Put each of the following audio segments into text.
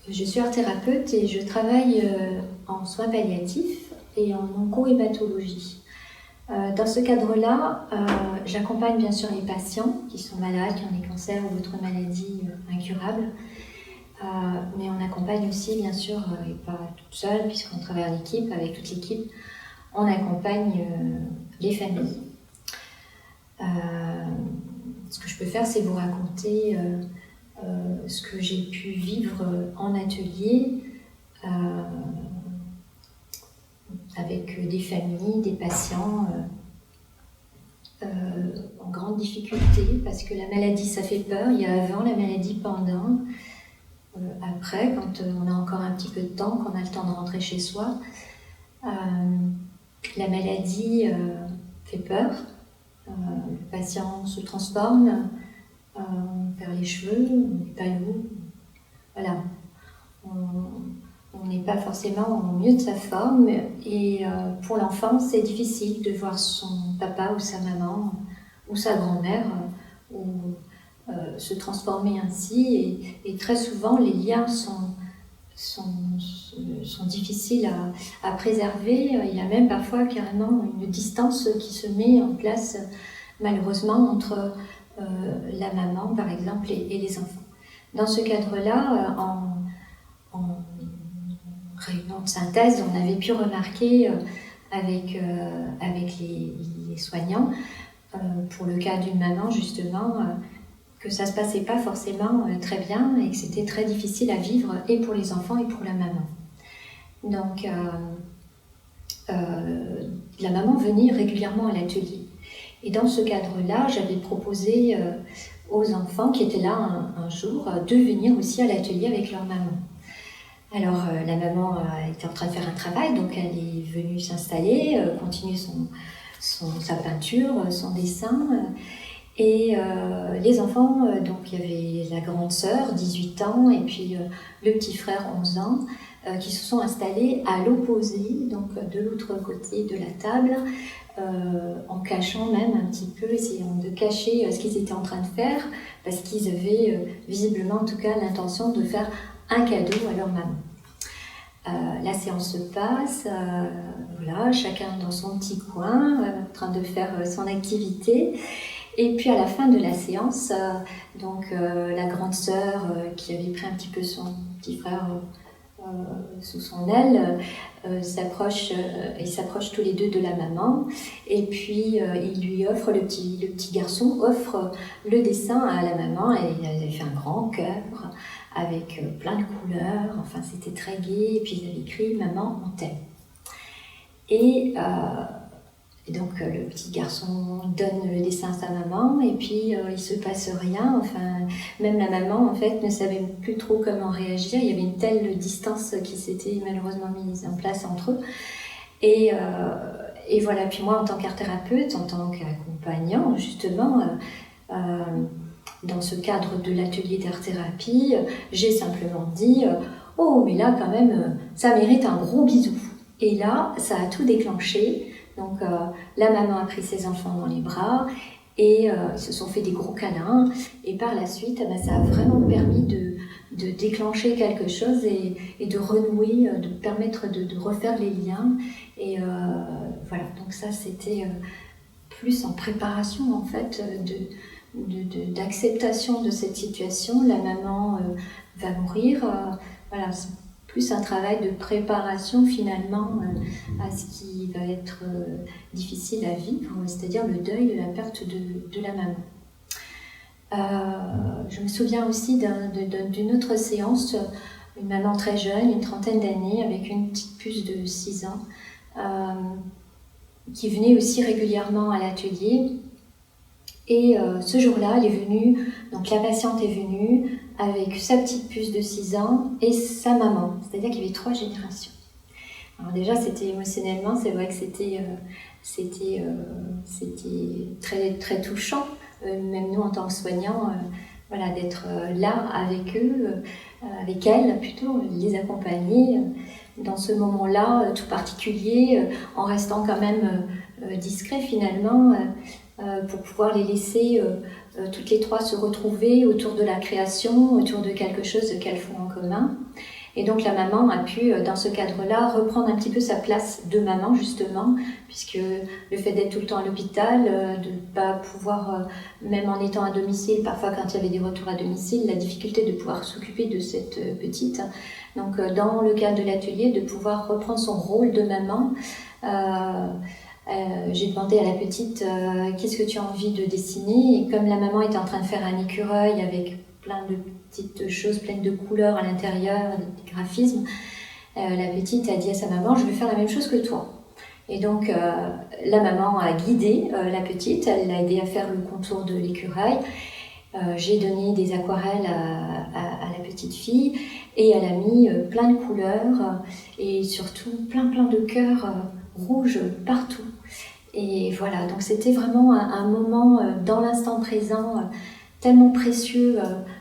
Je suis art-thérapeute et je travaille en soins palliatifs et en onco-hématologie. Dans ce cadre-là, j'accompagne bien sûr les patients qui sont malades, qui ont des cancers ou d'autres maladies incurables. Mais on accompagne aussi, bien sûr, et pas toute seule, puisqu'on travaille en équipe, avec toute l'équipe, on accompagne les familles. Ce que je peux faire, c'est vous raconter ce que j'ai pu vivre en atelier avec des familles, des patients en grande difficulté, parce que la maladie, ça fait peur. Il y a avant la maladie, pendant, après, quand on a encore un petit peu de temps, qu'on a le temps de rentrer chez soi. La maladie fait peur. Le patient se transforme, perd les cheveux, on n'est pas lourd. Voilà. On n'est pas forcément au mieux de sa forme et pour l'enfant, c'est difficile de voir son papa ou sa maman ou sa grand-mère se transformer ainsi et très souvent les liens sont difficiles à préserver. Il y a même parfois carrément une distance qui se met en place malheureusement entre la maman par exemple et les enfants. Dans ce cadre-là, en réunion de synthèse, on avait pu remarquer avec les soignants, pour le cas d'une maman justement, que ça ne se passait pas forcément très bien et que c'était très difficile à vivre et pour les enfants et pour la maman. Donc la maman venait régulièrement à l'atelier. Et dans ce cadre-là, j'avais proposé aux enfants qui étaient là un jour de venir aussi à l'atelier avec leur maman. Alors la maman était en train de faire un travail, donc elle est venue s'installer, continuer sa peinture, son dessin. Et les enfants, donc il y avait la grande sœur, 18 ans, et puis le petit frère, 11 ans, qui se sont installés à l'opposé, donc de l'autre côté de la table, en cachant même un petit peu, essayant de cacher ce qu'ils étaient en train de faire, parce qu'ils avaient visiblement en tout cas l'intention de faire un cadeau à leur maman. La séance se passe, voilà, chacun dans son petit coin, en train de faire son activité. Et puis à la fin de la séance, donc la grande sœur qui avait pris un petit peu son petit frère sous son aile, ils s'approchent tous les deux de la maman, et puis il lui offre, le petit garçon offre le dessin à la maman, et il avait fait un grand cœur avec plein de couleurs, enfin c'était très gai, et puis il avait écrit « Maman, on t'aime ». Et donc le petit garçon donne le dessin à sa maman et puis il se passe rien, enfin même la maman en fait ne savait plus trop comment réagir, il y avait une telle distance qui s'était malheureusement mise en place entre eux et voilà, puis moi en tant qu'art-thérapeute, en tant qu'accompagnant justement dans ce cadre de l'atelier d'art-thérapie, j'ai simplement dit « Oh mais là quand même ça mérite un gros bisou » et là ça a tout déclenché. Donc la maman a pris ses enfants dans les bras et ils se sont fait des gros câlins et par la suite ça a vraiment permis de déclencher quelque chose et de renouer, de permettre de refaire les liens et voilà, donc ça c'était plus en préparation en fait d'acceptation de cette situation. La maman va mourir, voilà, c'est plus un travail de préparation finalement à ce qui va être difficile à vivre, c'est-à-dire le deuil de la perte de la maman. Je me souviens aussi d'une autre séance, une maman très jeune, une trentaine d'années, avec une petite puce de 6 ans, qui venait aussi régulièrement à l'atelier. Et ce jour-là, elle est venue, donc la patiente est venue avec sa petite puce de 6 ans et sa maman, c'est-à-dire qu'il y avait 3 générations. Alors déjà, c'était émotionnellement, c'est vrai que c'était très, très touchant, même nous en tant que soignants, voilà, d'être là avec eux, avec elles plutôt, les accompagner dans ce moment-là tout particulier, en restant quand même discret finalement, pour pouvoir les laisser toutes les 3 se retrouver autour de la création, autour de quelque chose qu'elles font en commun. Et donc la maman a pu, dans ce cadre-là, reprendre un petit peu sa place de maman, justement, puisque le fait d'être tout le temps à l'hôpital, de ne pas pouvoir, même en étant à domicile, parfois quand il y avait des retours à domicile, la difficulté de pouvoir s'occuper de cette petite. Donc dans le cadre de l'atelier, de pouvoir reprendre son rôle de maman. J'ai demandé à la petite qu'est-ce que tu as envie de dessiner, et comme la maman était en train de faire un écureuil avec plein de petites choses pleines de couleurs à l'intérieur, des graphismes, la petite a dit à sa maman, je vais faire la même chose que toi. Et donc la maman a guidé la petite, elle l'a aidée à faire le contour de l'écureuil. J'ai donné des aquarelles à la petite fille et elle a mis plein de couleurs et surtout plein de cœurs rouges partout. Et voilà, donc c'était vraiment un moment dans l'instant présent tellement précieux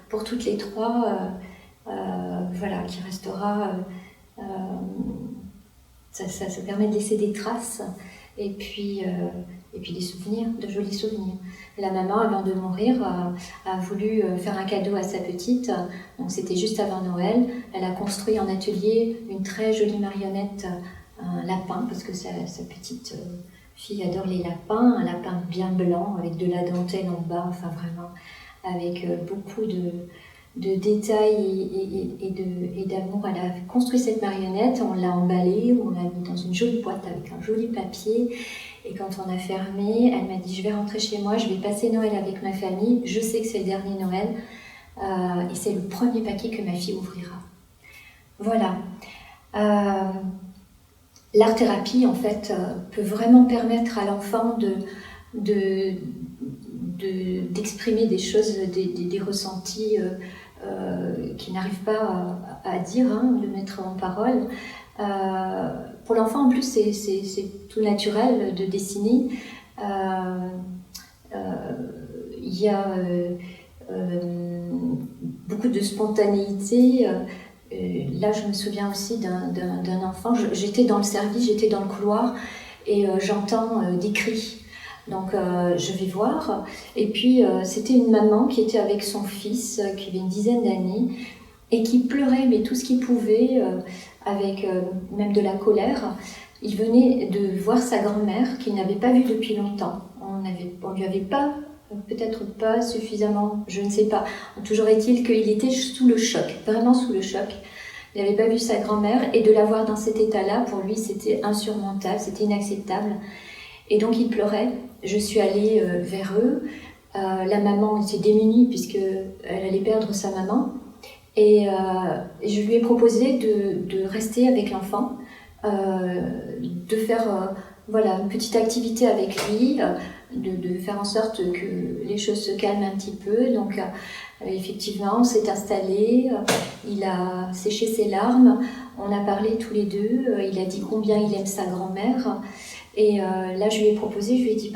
pour toutes les trois, voilà, qui restera. Ça permet de laisser des traces et puis des souvenirs, de jolis souvenirs. La maman, avant de mourir, a voulu faire un cadeau à sa petite, donc c'était juste avant Noël. Elle a construit en atelier une très jolie marionnette, un lapin, parce que sa petite fille adore les lapins, un lapin bien blanc avec de la dentelle en bas, enfin vraiment avec beaucoup de détails et d'amour. Elle a construit cette marionnette, on l'a emballée, on l'a mis dans une jolie boîte avec un joli papier. Et quand on a fermé, elle m'a dit « Je vais rentrer chez moi, je vais passer Noël avec ma famille. Je sais que c'est le dernier Noël et c'est le premier paquet que ma fille ouvrira. » Voilà. L'art-thérapie, en fait, peut vraiment permettre à l'enfant d'exprimer des choses, des ressentis qu'il n'arrive pas à dire, de mettre en parole. Pour l'enfant, en plus, c'est tout naturel de dessiner. Il y a beaucoup de spontanéité. Là, je me souviens aussi d'un enfant. J'étais dans le service, j'étais dans le couloir et j'entends des cris. Donc je vais voir, et puis c'était une maman qui était avec son fils qui avait une dizaine d'années et qui pleurait, mais tout ce qu'il pouvait, avec même de la colère. Il venait de voir sa grand-mère qu'il n'avait pas vue depuis longtemps. On lui avait pas, peut-être pas suffisamment, je ne sais pas. Toujours est-il qu'il était sous le choc, vraiment sous le choc. Il n'avait pas vu sa grand-mère et de la voir dans cet état-là, pour lui, c'était insurmontable, c'était inacceptable. Et donc il pleurait. Je suis allée vers eux. La maman était démunie puisqu'elle allait perdre sa maman. Et je lui ai proposé de rester avec l'enfant, de faire voilà, une petite activité avec lui, de faire en sorte que les choses se calment un petit peu. Donc effectivement, on s'est installé, il a séché ses larmes, on a parlé tous les deux, il a dit combien il aime sa grand-mère. Et là, je lui ai proposé, je lui ai dit,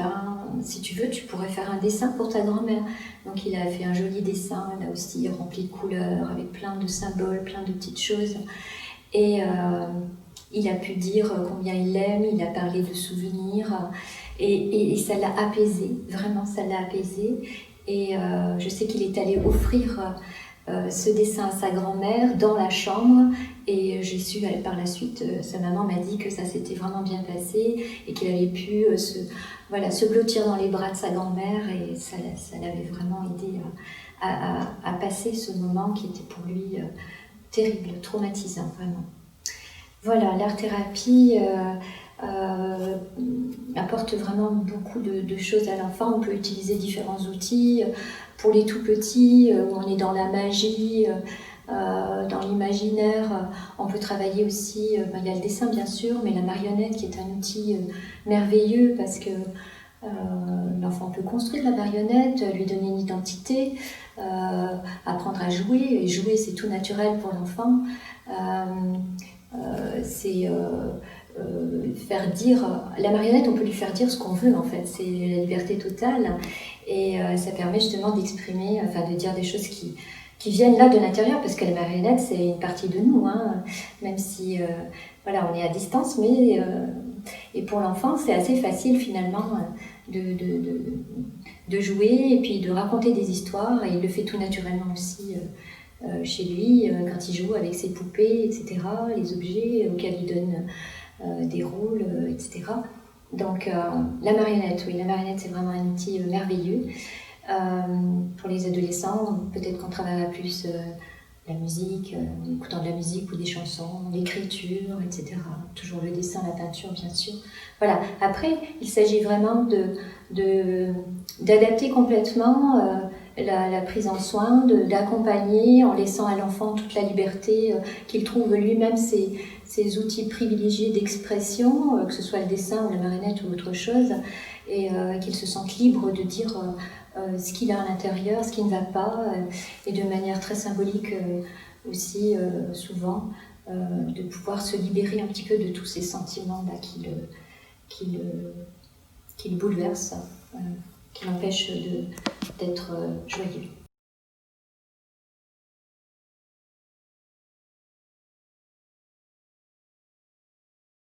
si tu veux, tu pourrais faire un dessin pour ta grand-mère. Donc il a fait un joli dessin, là aussi rempli de couleurs, avec plein de symboles, plein de petites choses. Et il a pu dire combien il l'aime, il a parlé de souvenirs, et ça l'a apaisé, vraiment ça l'a apaisé. Et je sais qu'il est allé offrir ce dessin à sa grand-mère dans la chambre, et j'ai su par la suite, sa maman m'a dit que ça s'était vraiment bien passé et qu'il avait pu se blottir dans les bras de sa grand-mère, et ça l'avait vraiment aidé à passer ce moment qui était pour lui terrible, traumatisant vraiment. Voilà, l'art-thérapie apporte vraiment beaucoup de choses à l'enfant. On peut utiliser différents outils. Pour les tout petits, où on est dans la magie, dans l'imaginaire, on peut travailler aussi, il y a le dessin bien sûr, mais la marionnette qui est un outil merveilleux parce que l'enfant peut construire la marionnette, lui donner une identité, apprendre à jouer, et jouer c'est tout naturel pour l'enfant. C'est faire dire, la marionnette on peut lui faire dire ce qu'on veut en fait, c'est la liberté totale, et ça permet justement d'exprimer, de dire des choses qui viennent là de l'intérieur, parce que la marionnette c'est une partie de nous, même si on est à distance, mais et pour l'enfant c'est assez facile finalement de jouer et puis de raconter des histoires, et il le fait tout naturellement aussi chez lui quand il joue avec ses poupées, etc., les objets auxquels il donne des rôles, etc. Donc la marionnette, oui, la marionnette c'est vraiment un outil merveilleux. Pour les adolescents, peut-être qu'on travaillera plus la musique, en écoutant de la musique ou des chansons, l'écriture, etc. Toujours le dessin, la peinture, bien sûr. Voilà. Après, il s'agit vraiment d'adapter complètement la prise en soin, d'accompagner en laissant à l'enfant toute la liberté qu'il trouve lui-même ses outils privilégiés d'expression, que ce soit le dessin ou la marionnette ou autre chose, et qu'il se sente libre de dire ce qu'il a à l'intérieur, ce qui ne va pas, et de manière très symbolique aussi souvent, de pouvoir se libérer un petit peu de tous ces sentiments-là qui le bouleversent, qui l'empêchent d'être joyeux.